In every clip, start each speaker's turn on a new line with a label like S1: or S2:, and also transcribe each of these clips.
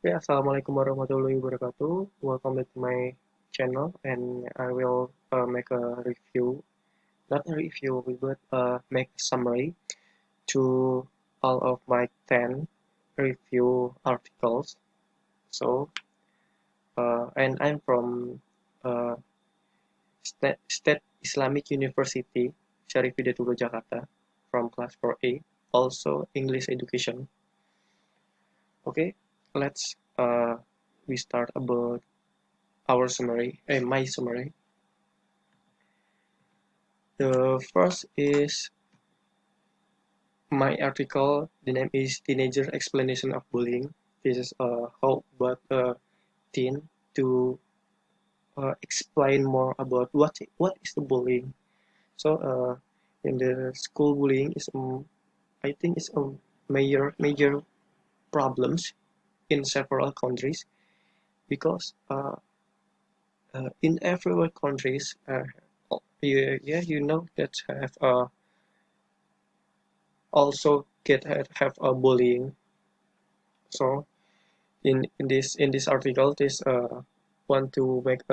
S1: Okay, Assalamualaikum warahmatullahi wabarakatuh. Welcome back to my channel, and I will make a review, not a review, but make a summary to all of my 10 review articles. So, and I'm from State Islamic University, Syarif Hidayatullah Jakarta, from class 4A, also English education. Okay, let's we start about our summary, my summary. The first is my article. The name is Teenager Explanation of Bullying. This is how about a teen to explain more about what is the bullying. So in the school bullying is I think it's a major problems in several countries because in every countries you know that have also have a bullying. So in this article, this want to make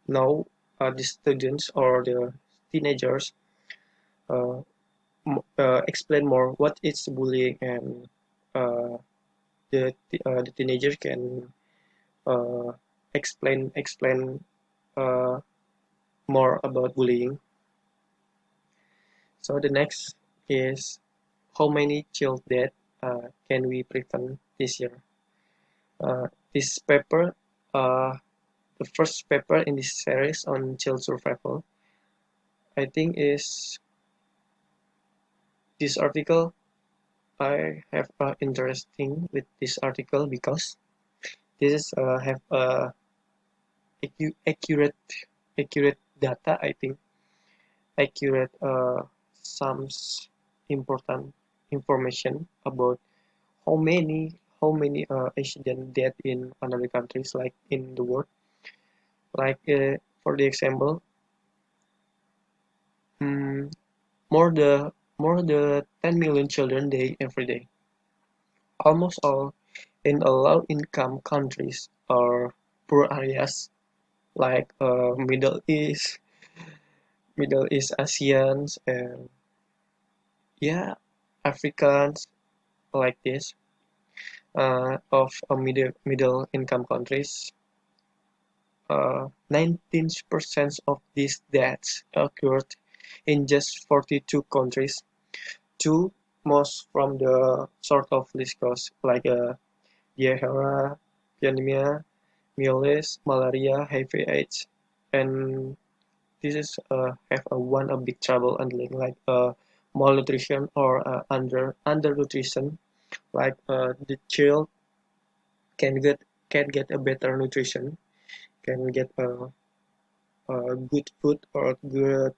S1: know the students or the teenagers uh, explain more what is bullying, and uh, the teenager can uh, explain uh, more about bullying. So the next is how many child death can we prevent this year? This paper, the first paper in this series on child survival, I think is this article. I have interesting with this article because this is have accurate accurate data. I think accurate some important information about how many Asian death in another countries like in the world. Like for the example, um, more the 10 million children die every day. Almost all in a low-income countries or poor areas like Middle East Asians, and yeah, Africans like this of middle income countries. 19% of these deaths occurred in just 42 countries. Two most from the sort of least cause like diarrhea, anemia, measles, malaria, HIV/AIDS, and this is have a big trouble handling like malnutrition or undernutrition. Like the child can get a better nutrition, can get a good food or good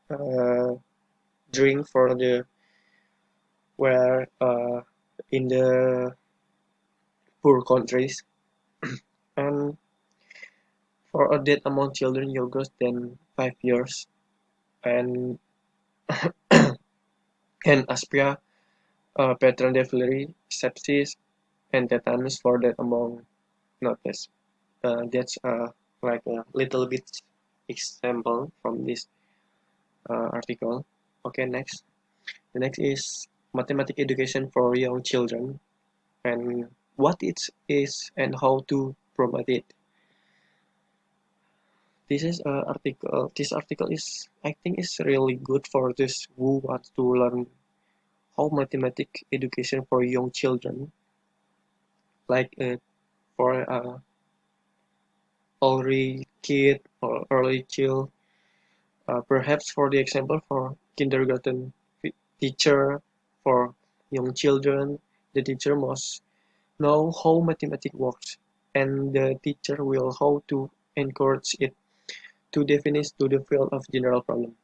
S1: uh, drink for the where in the poor countries. And for a death among children younger than 5 years, and and aspia, pattern delivery, sepsis, and tetanus for that among notice. That's like a little bit example from this article. Okay, next. The next is mathematics education for young children, and what it is and how to promote it. This is article. This article is, I think, is really good for this who want to learn how mathematics education for young children, like for early kid or early child. Perhaps for the example for kindergarten teacher, for young children, the teacher must know how mathematics works, and the teacher will how to encourage it to define to the field of general problem.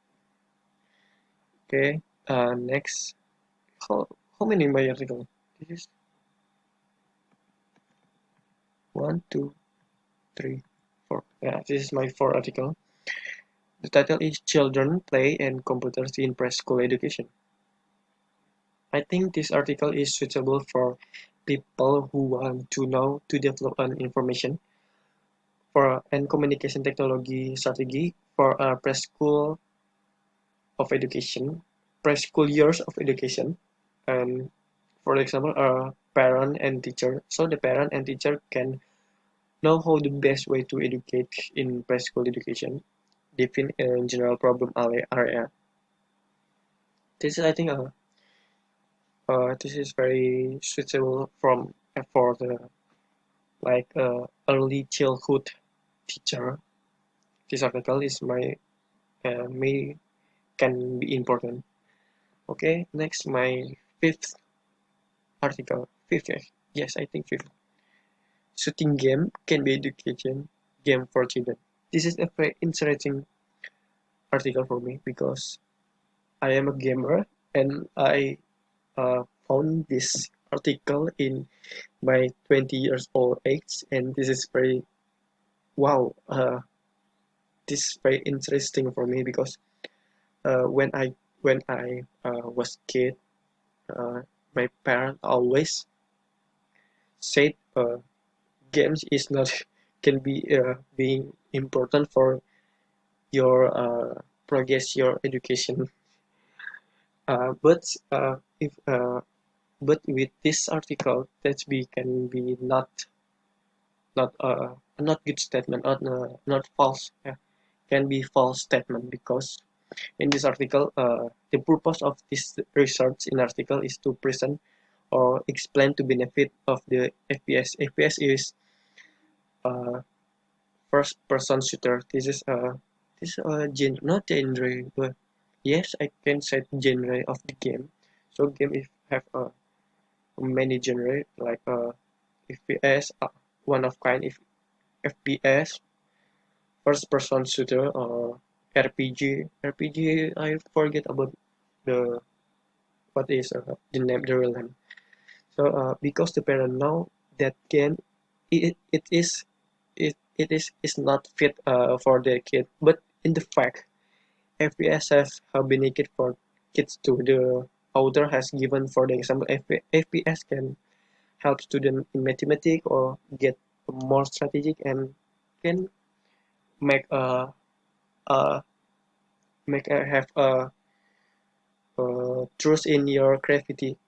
S1: Okay, next. How many my article? This is 1, 2, 3, 4. Yeah, this is my 4 article. The title is Children, Play, and Computers in Preschool Education. I think this article is suitable for people who want to know to develop an information for and communication technology strategy for a preschool of education, preschool years of education, and for example, a parent and teacher. So the parent and teacher can know how the best way to educate in preschool education, define a general problem area. This is, I think, this is very suitable from for the early childhood teacher. This article is my may can be important. Okay, next my fifth article. Fifth, yes, I think fifth. Shooting game can be education game for children. This is a very interesting article for me because I am a gamer and I found this article in my 20 years old age, and this is very wow. This is very interesting for me because uh, when I when I was kid, uh, my parents always said games is not can be being important for your progress your education. But if but with this article that we can be not good statement, not false, can be false statement because in this article, the purpose of this research in article is to present or explain to benefit of the FPS. FPS is uh, first person shooter. This is not genre, but yes, I can say genre of the game. So game if have many genre like FPS, one of kind if FPS, first person shooter or RPG. RPG I forget about the what is the name the real name. So because the parent know that game it is it is not fit for the kid, but in the fact FPS have been naked for kids too. The author has given for the example FPS can help students in mathematics or get more strategic and can make a have a trust in your creativity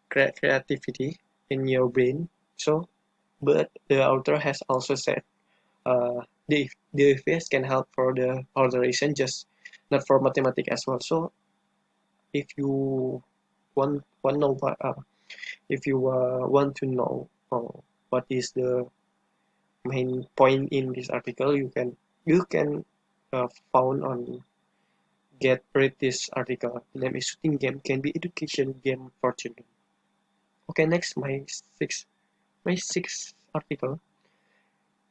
S1: in your brain. So, but the author has also said the FPS can help for the alteration, just not for mathematics as well. So, if you want know what, if you want to know what is the main point in this article, you can found on get read this article. The name is shooting game can be education game for children. Okay, next my sixth article.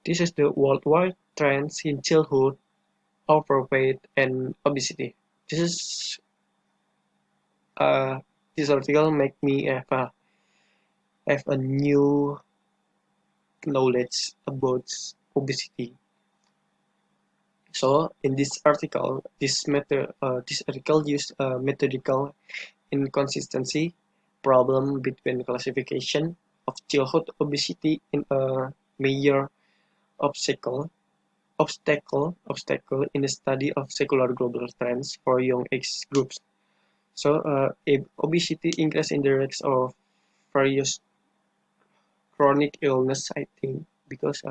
S1: This is the worldwide trends in childhood, overweight and obesity. This is uh this article make me have a new knowledge about obesity. So in this article, this article used methodical inconsistency problem between classification of childhood obesity in a major obstacle in the study of secular global trends for young age groups. So obesity increase in the rates of various chronic illness, I think, because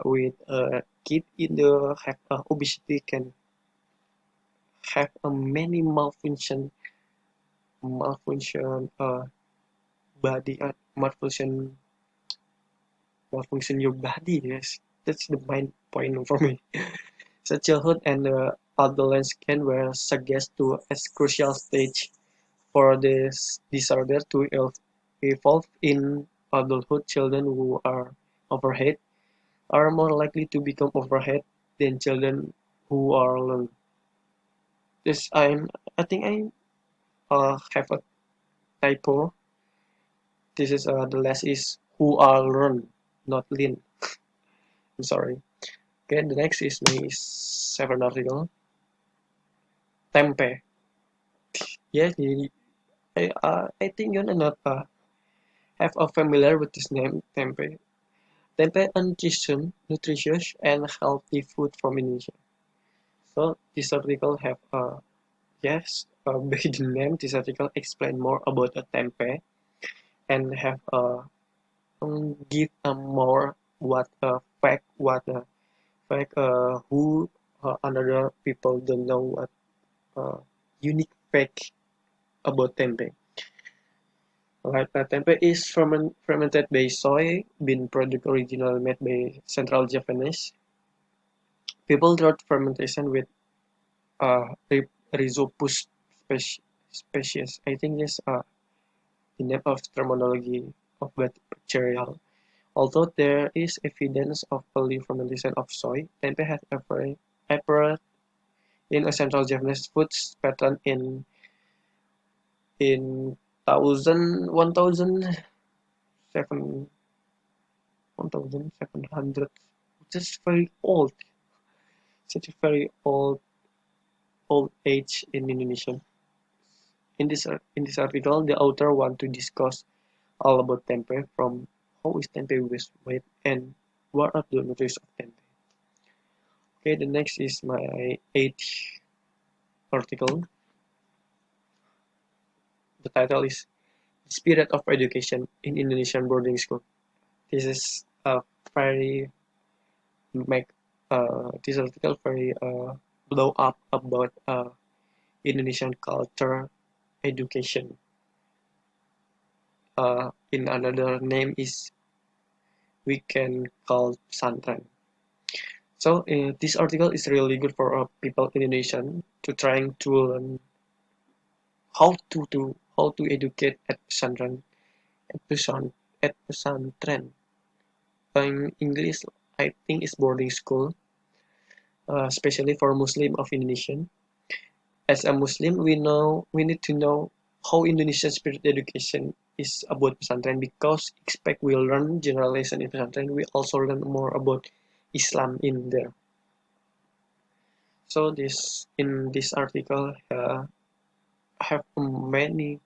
S1: with a kid in the have obesity can have a many malfunction body malfunction your body. Yes, that's the main point for me. So childhood and adolescence can were suggest to as crucial stage for this disorder to evolve in adulthood. Children who are overweight are more likely to become overweight than children who are lean. This I think I have a typo. This is the last is who are learn, not lean. I'm sorry. Okay, the next is my seventh article. Tempe. Yes, I think you not have a familiar with this name, Tempe. Tempe nutritious and healthy food from Indonesia. So this article have yes, by the name, this article explain more about a tempe and have give more what fact who another people don't know what unique fact about tempe. Like tempe is fermented by soy, bean product originally made by Central Japanese. People throughout fermentation with Rhizopus species. I think this the name of terminology of bacterial. Although there is evidence of early fermentation of soy, tempeh has appeared in a central Japanese food pattern in 1700, which is very old, such a very old age in Indonesia. In this article, the author want to discuss all about tempeh, from how is tempeh made and what are the nutrients of tempeh. Okay, the next is my 8th article. The title is Spirit of Education in Indonesian Boarding School. This is a very make this article very blow up about Indonesian culture education. In another name is we can call pesantren. So this article is really good for people in Indonesia to trying to learn how to educate at pesantren at pesantren. In English, I think is boarding school, especially for Muslim of Indonesian. As a Muslim, we need to know how Indonesian spirit education is about pesantren, because expect we learn general lesson in pesantren, we also learn more about Islam in there. So in this article have many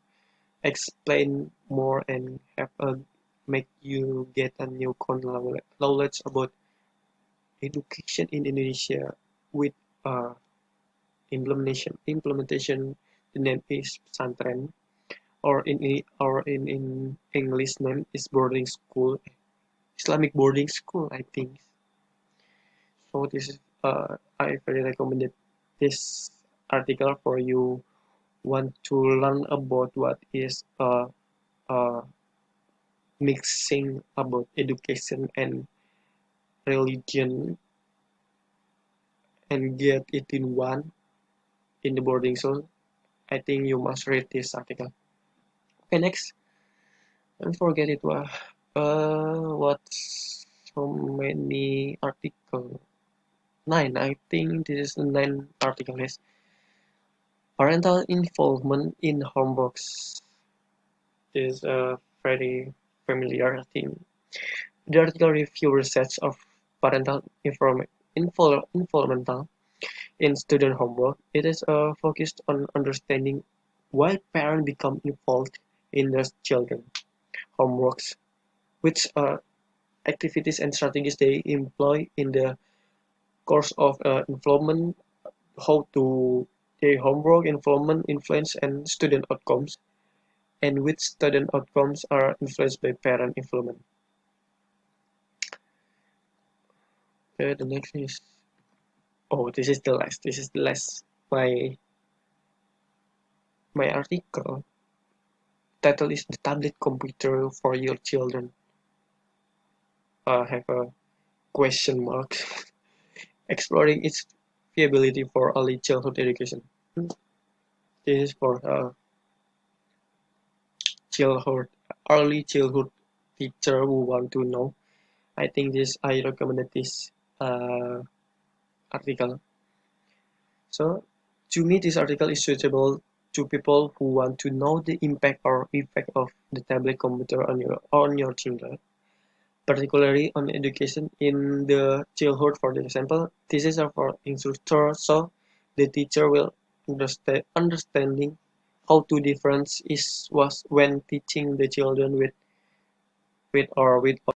S1: explain more and have make you get a new knowledge about education in Indonesia with uh, implementation. The name is pesantren, or in English name is boarding school, Islamic boarding school, I think. So this is I very recommended this article for you want to learn about what is uh, mixing about education and religion and get it in one in the boarding school. I think you must read this article. Okay, next. And forget it. What's so many article? 9. I think this is the 9th article. Is parental involvement in homeworks. Is a very familiar theme. The article review research of parental involvement in student homework. It is focused on understanding why parents become involved in their children homeworks, which activities and strategies they employ in the course of involvement, how to their homework involvement influence and student outcomes, and which student outcomes are influenced by parent involvement. The next is this is the last. This is the last. My article title is the tablet computer for your children. Have a question mark. Exploring its viability for early childhood education. This is for childhood, early childhood teacher who want to know. I think I recommended this article. So to me, this article is suitable to people who want to know the impact or effect of the tablet computer on your children, particularly on education in the childhood. For example, this is for instructor, so the teacher will understanding how to difference was when teaching the children with with or without